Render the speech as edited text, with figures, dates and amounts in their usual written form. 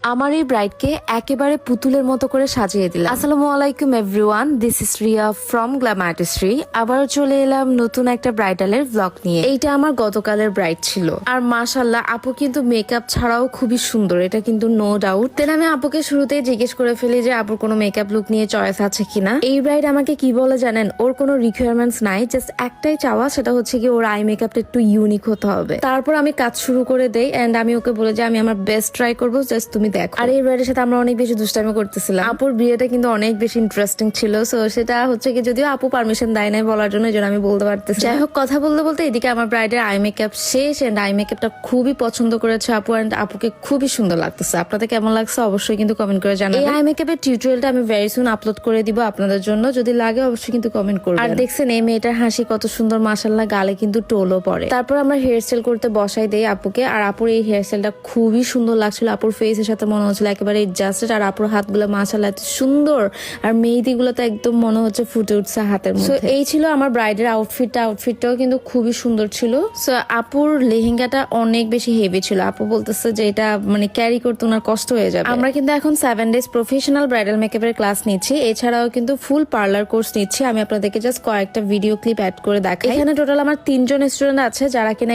আমার এই ব্রাইডকে একেবারে পুতুলের মতো করে সাজিয়ে দিলাম। আসসালামু আলাইকুম everyone, this is Riya from glam artistry. আবারও চলে এলাম নতুন একটা ব্রাইডালের ব্লগ নিয়ে। এইটা আমার গতকালের ব্রাইড ছিল, আর মাশাল্লাহ আপু কিন্তু মেকআপ ছাড়াও খুবই সুন্দর, এটা কিন্তু নো ডাউট। দেন আমি আপুকে শুরুতেই জিজ্ঞেস করে ফেলি যে আপুর কোনো মেকআপ লুক নিয়ে চয়েস আছে কিনা। এই ব্রাইড আমাকে কি বলে জানেন, ওর কোনো রিকোয়ারমেন্টস নাই, জাস্ট একটাই চাওয়া, সেটা হচ্ছে কি ওর আই মেকআপটা একটু ইউনিক হতে হবে। তারপর আমি কাজ শুরু করে দেই এন্ড আমি ওকে বলে যে আমি আমার বেস্ট ট্রাই করবো, জাস্ট তুমি দেখো। আর এই ব্রাইডের সাথে আমরা অনেক বেশি দুষ্টামি করতেছিলাম। আপুর বিয়েটা কিন্তু অনেক বেশি ইন্টারেস্টিং ছিল, সো সেটা হচ্ছে কি যদিও আপু পারমিশন দেয় নাই বলার জন্য, এই জন্য আমি বলতে পারতেছি। যাই হোক, কথা বলতে বলতে এদিকে আমার ব্রাইডের আই মেকআপ শেষ এন্ড আই মেকআপটা খুবই পছন্দ করেছে আপু এন্ড আপুকে খুবই সুন্দর লাগতেছে। আপনাদের কেমন লাগছে অবশ্যই কিন্তু কমেন্ট করে জানাবেন। এই আই মেকআপের টিউটোরিয়ালটা আমি ভেরি সুন আপলোড করে দিব আপনাদের জন্য, যদি লাগে অবশ্যই কিন্তু কমেন্ট করবেন। আর দেখছেন এই মেয়েটার হাসি কত সুন্দর, মাশাআল্লাহ, গালে কিন্তু টোলও পড়ে। তারপর আমরা হেয়ার স্টাইল করতে বসাই দেই আপুকে, আর আপুর এই হেয়ার স্টাইলটা খুবই সুন্দর লাগছিল। আপুর ফেসের সাথে মনে হচ্ছিল একেবারে জাস্ট, আর আপুর হাতগুলো মাশাআল্লাহ এত সুন্দর, আর মেহেদি গুলো তো একদম মনে হচ্ছে ফুটে উঠছে হাতের মধ্যে। এই ছিল আমার ব্রাইডের আউটফিটটাও কিন্তু খুবই সুন্দর ছিল। সো আপুর লেহেঙ্গাটা অনেক বেশি হেভি ছিল, আপু বলতেছে যে এটা মানে ক্যারি করতে ওনার কষ্ট হয়ে যাবে। আমরা কিন্তু এখন 7 ডেজ প্রফেশনাল ব্রাইডাল মেকআপের ক্লাস নিচ্ছি, এছাড়াও কিন্তু ফুল পার্লার কোর্স নিচ্ছি। আমি আপনাদেরকে জাস্ট কয়েকটা ভিডিও ক্লিপ অ্যাড করে দেখাই। এখানে টোটাল আমার 3 জন স্টুডেন্ট আছে যারা কিনা